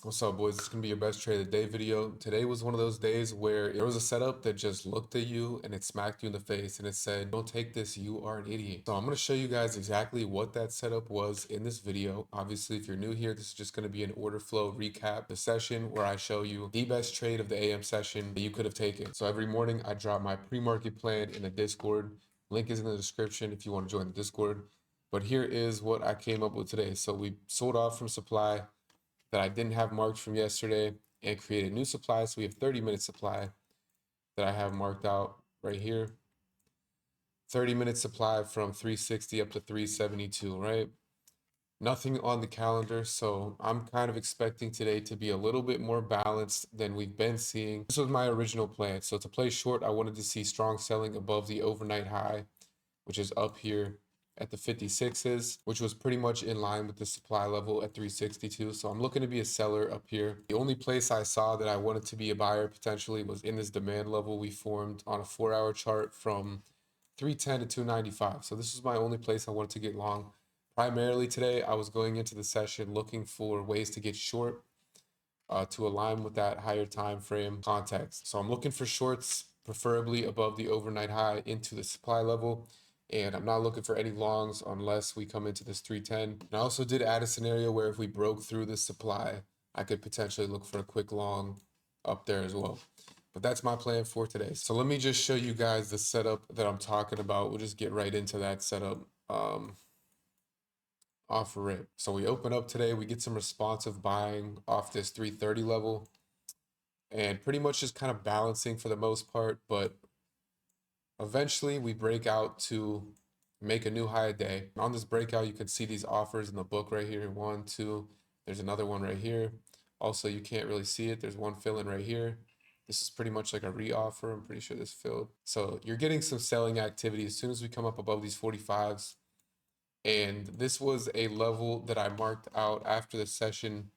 What's up, boys? It's gonna be your best trade of the day video. Today was one of those days where there was a setup that just looked at you and it smacked you in the face and it said, "Don't take this, you are an idiot." So I'm gonna show you guys exactly what that setup was in this video. Obviously, if you're new here, this is just gonna be an order flow recap, the session where I show you the best trade of the AM session that you could have taken. So every morning I drop my pre-market plan in the Discord. Link is in the description if you want to join the Discord. But here is what I came up with today. So we sold off from supply that I didn't have marked from yesterday and created new supply. So we have 30-minute supply that I have marked out right here. 30-minute supply from 360 up to 372, right? Nothing on the calendar, so I'm kind of expecting today to be a little bit more balanced than we've been seeing. This was my original plan. So to play short, I wanted to see strong selling above the overnight high, which is up here at the 56s, which was pretty much in line with the supply level at 362. So I'm looking to be a seller up here. The only place I saw that I wanted to be a buyer potentially was in this demand level we formed on a 4-hour chart from 310 to 295. So this is my only place I wanted to get long. Primarily today, I was going into the session looking for ways to get short to align with that higher time frame context. So I'm looking for shorts, preferably above the overnight high into the supply level. And I'm not looking for any longs unless we come into this 310. And I also did add a scenario where if we broke through this supply, I could potentially look for a quick long up there as well. But that's my plan for today. So let me just show you guys the setup that I'm talking about. We'll just get right into that setup off rip. So we open up today, we get some responsive buying off this 330 level and pretty much just kind of balancing for the most part, but eventually we break out to make a new high a day. On this breakout, you can see these offers in the book right here. One, two, there's another one right here. Also, you can't really see it. There's one fill in right here. This is pretty much like a re-offer. I'm pretty sure this filled. So you're getting some selling activity as soon as we come up above these 45s. And this was a level that I marked out after the session,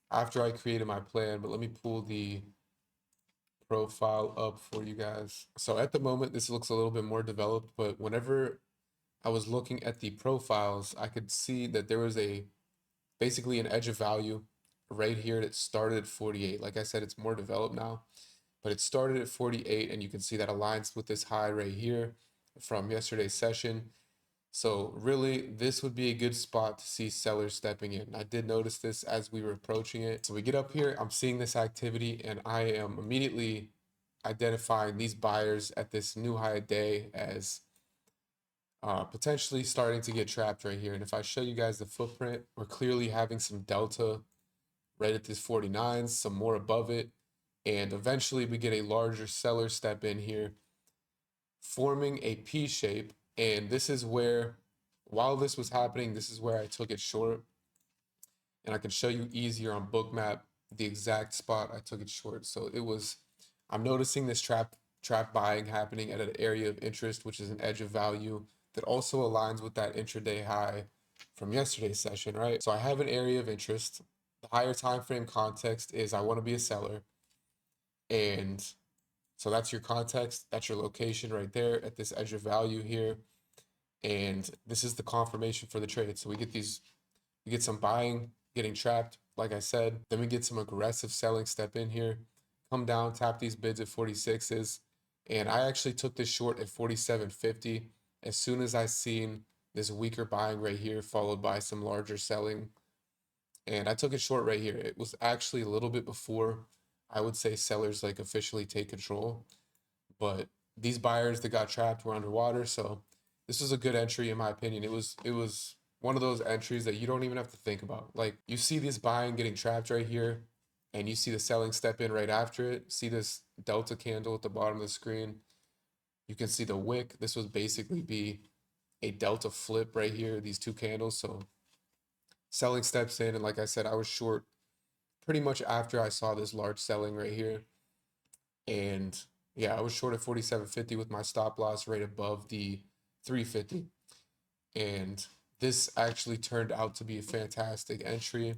after I created my plan. But let me pull the profile up for you guys. So at the moment, this looks a little bit more developed, but whenever I was looking at the profiles, I could see that there was basically an edge of value right here that started at 48. Like I said, it's more developed now, but it started at 48, and you can see that aligns with this high right here from yesterday's session. So really, this would be a good spot to see sellers stepping in. I did notice this as we were approaching it. So we get up here, I'm seeing this activity, and I am immediately identifying these buyers at this new high day as potentially starting to get trapped right here. And if I show you guys the footprint, we're clearly having some delta right at this 49s, some more above it, and eventually we get a larger seller step in here, forming a P shape. And this is where, while this was happening, this is where I took it short. And I can show you easier on Bookmap the exact spot I took it short. So it was, I'm noticing this trap buying happening at an area of interest, which is an edge of value that also aligns with that intraday high from yesterday's session, right? So I have an area of interest. The higher time frame context is I want to be a seller. And so that's your context, that's your location right there at this edge of value here. And this is the confirmation for the trade. So we get some buying, getting trapped, like I said. Then we get some aggressive selling step in here, come down, tap these bids at 46s. And I actually took this short at 47.50 as soon as I seen this weaker buying right here, followed by some larger selling. And I took it short right here. It was actually a little bit before I would say sellers like officially take control. But these buyers that got trapped were underwater. So this was a good entry in my opinion. It was one of those entries that you don't even have to think about. Like you see this buying getting trapped right here, and you see the selling step in right after it. See this delta candle at the bottom of the screen. You can see the wick. This would basically be a delta flip right here, these two candles. So selling steps in, and like I said, I was short pretty much after I saw this large selling right here. And yeah, I was short at 47.50 with my stop loss right above the 350. And this actually turned out to be a fantastic entry.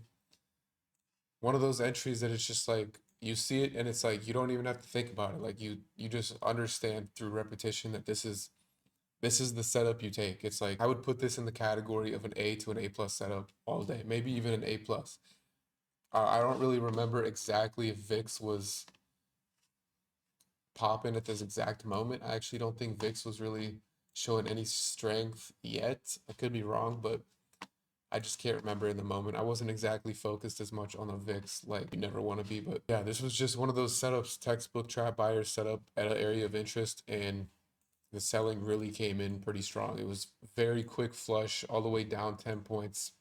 One of those entries that it's just like you see it and it's like you don't even have to think about it. Like you just understand through repetition that this is the setup you take. It's like I would put this in the category of an A to an A plus setup all day, maybe even an A plus. I don't really remember exactly if VIX was popping at this exact moment. I actually don't think VIX was really showing any strength yet. I could be wrong, but I just can't remember in the moment. I wasn't exactly focused as much on the VIX like you never want to be. But yeah, this was just one of those setups, textbook trap buyers set up at an area of interest, and the selling really came in pretty strong. It was very quick flush all the way down 10 points.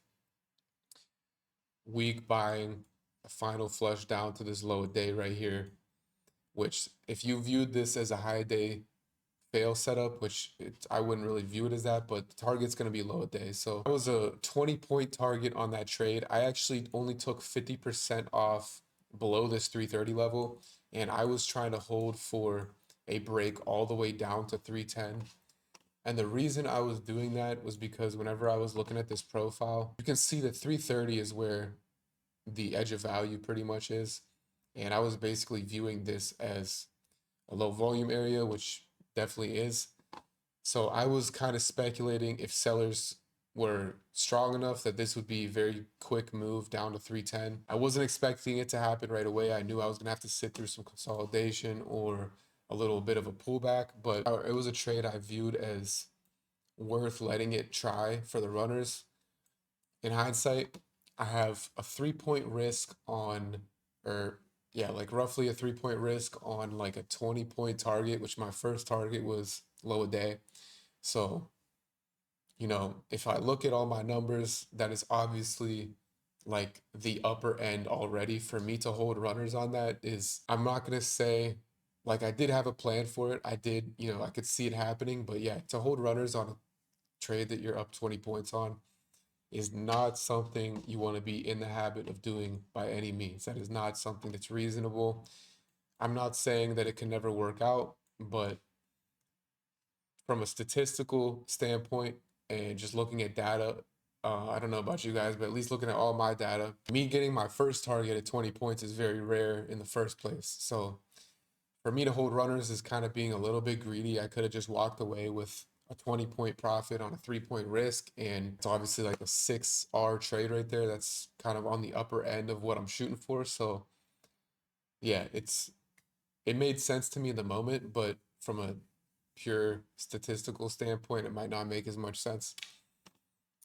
Weak buying, a final flush down to this low day right here, which if you viewed this as a high day fail setup, which I wouldn't really view it as that, but the target's going to be low day. So that was a 20-point target on that trade. I actually only took 50% off below this 330 level, and I was trying to hold for a break all the way down to 310. And the reason I was doing that was because whenever I was looking at this profile, you can see that 330 is where the edge of value pretty much is. And I was basically viewing this as a low volume area, which definitely is. So I was kind of speculating if sellers were strong enough that this would be a very quick move down to 310. I wasn't expecting it to happen right away. I knew I was going to have to sit through some consolidation or a little bit of a pullback, but it was a trade I viewed as worth letting it try for the runners. In hindsight, I have a 3-point risk on, or yeah, like roughly a 3-point risk on like a 20-point target, which my first target was low a day. So, if I look at all my numbers, that is obviously like the upper end already. For me to hold runners on that is, I'm not going to say like I did have a plan for it. I did, I could see it happening, but yeah, to hold runners on a trade that you're up 20 points on is not something you want to be in the habit of doing by any means. That is not something that's reasonable. I'm not saying that it can never work out, but from a statistical standpoint and just looking at data, I don't know about you guys, but at least looking at all my data, me getting my first target at 20 points is very rare in the first place. So for me to hold runners is kind of being a little bit greedy. I could have just walked away with a 20-point profit on a 3-point risk, and it's obviously like a 6R trade right there. That's kind of on the upper end of what I'm shooting for. So yeah, it made sense to me in the moment, but from a pure statistical standpoint, it might not make as much sense.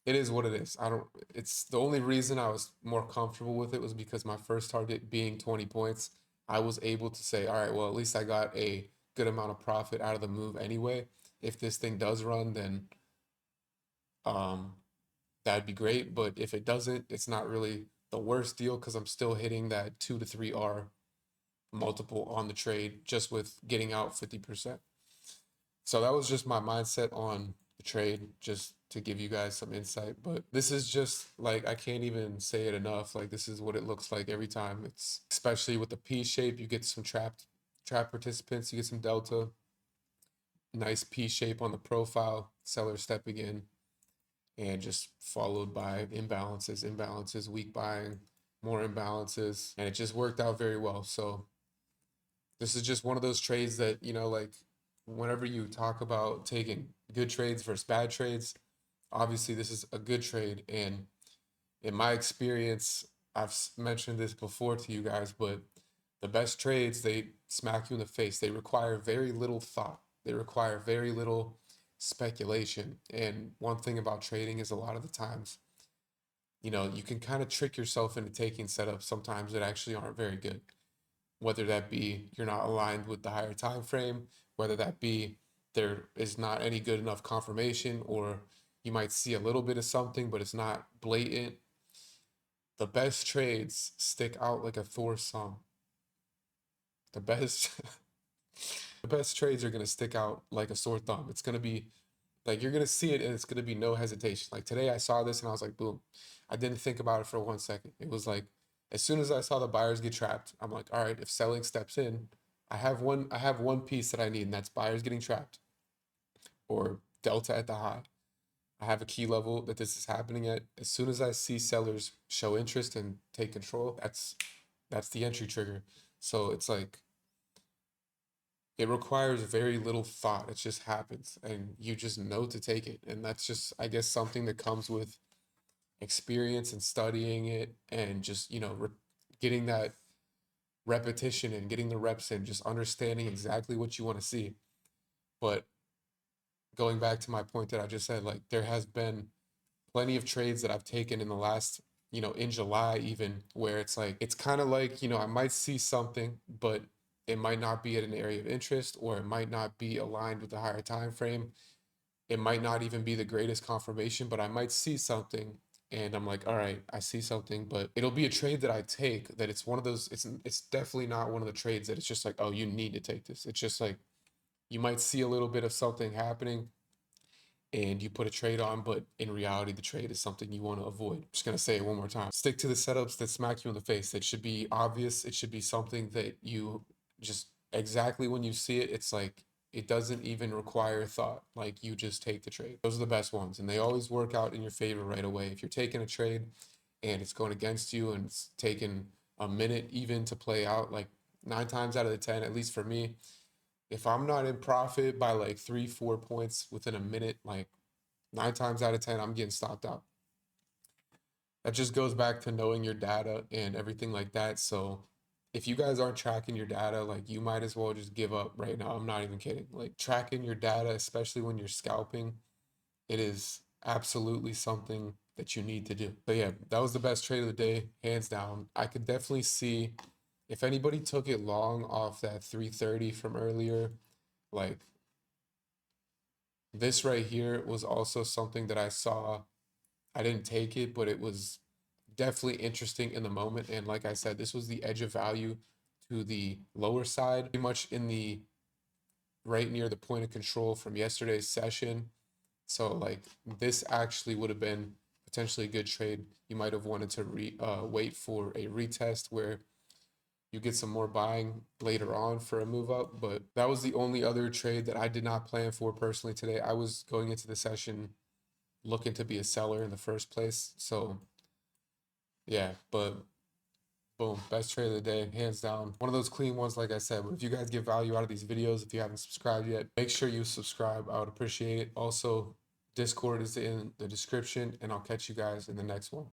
It is what it is. I don't, it's the only reason I was more comfortable with it was because my first target being 20 points, I was able to say, all right, well, at least I got a good amount of profit out of the move anyway. If this thing does run, then um, that'd be great. But if it doesn't, it's not really the worst deal because I'm still hitting that 2 to 3R multiple on the trade just with getting out 50%. So that was just my mindset on the trade, just to give you guys some insight. But this is just like, I can't even say it enough. Like, this is what it looks like every time. It's especially with the P shape, you get some trap participants, you get some delta, nice P shape on the profile, seller stepping in, and just followed by imbalances, weak buying, more imbalances, and it just worked out very well. So this is just one of those trades that, like whenever you talk about taking good trades versus bad trades, obviously this is a good trade. And in my experience, I've mentioned this before to you guys, but the best trades, they smack you in the face. They require very little thought. They require very little speculation. And one thing about trading is a lot of the times, you can kind of trick yourself into taking setups sometimes that actually aren't very good, whether that be you're not aligned with the higher time frame, whether that be there is not any good enough confirmation, or you might see a little bit of something but it's not blatant. The best trades stick out like a Thor song. The best the best trades are going to stick out like a sore thumb. It's going to be like you're going to see it and it's going to be no hesitation. Like today I saw this and I was like, boom. I didn't think about it for 1 second. It was like as soon as I saw the buyers get trapped, I'm like, all right, if selling steps in, I have one piece that I need, and that's buyers getting trapped or delta at the high. I have a key level that this is happening at. As soon as I see sellers show interest and take control, that's the entry trigger. So it's like it requires very little thought. It just happens and you just know to take it. And that's just, I guess, something that comes with experience and studying it and just, getting that repetition and getting the reps in, just understanding exactly what you want to see. But going back to my point that I just said, like there has been plenty of trades that I've taken in the last, in July even, where it's like, it's kind of like, I might see something, but it might not be at an area of interest, or it might not be aligned with the higher time frame. It might not even be the greatest confirmation, but I might see something and I'm like, all right, I see something, but it'll be a trade that I take that it's one of those, it's definitely not one of the trades that it's just like, oh, you need to take this. It's just like you might see a little bit of something happening and you put a trade on, but in reality, the trade is something you want to avoid. I'm just going to say it one more time. Stick to the setups that smack you in the face. It should be obvious. It should be something that you just exactly when you see it, it's like it doesn't even require thought. Like you just take the trade. Those are the best ones, and they always work out in your favor right away. If you're taking a trade and it's going against you and it's taking a minute even to play out, like 9 times out of the 10, at least for me, if I'm not in profit by like 3, 4 points within a minute, like 9 times out of 10, I'm getting stopped out. That just goes back to knowing your data and everything like that. So if you guys aren't tracking your data, like you might as well just give up right now. I'm not even kidding. Like tracking your data, especially when you're scalping, it is absolutely something that you need to do. But yeah, that was the best trade of the day, hands down. I could definitely see if anybody took it long off that 330 from earlier, like this right here was also something that I saw. I didn't take it, but it was definitely interesting in the moment. And like I said, this was the edge of value to the lower side, pretty much in the right near the point of control from yesterday's session. So like this actually would have been potentially a good trade. You might have wanted to wait for a retest where you get some more buying later on for a move up. But that was the only other trade that I did not plan for personally today. I was going into the session looking to be a seller in the first place. So yeah, but boom, best trade of the day, hands down. One of those clean ones, like I said. But if you guys get value out of these videos, if you haven't subscribed yet, make sure you subscribe. I would appreciate it. Also, Discord is in the description, and I'll catch you guys in the next one.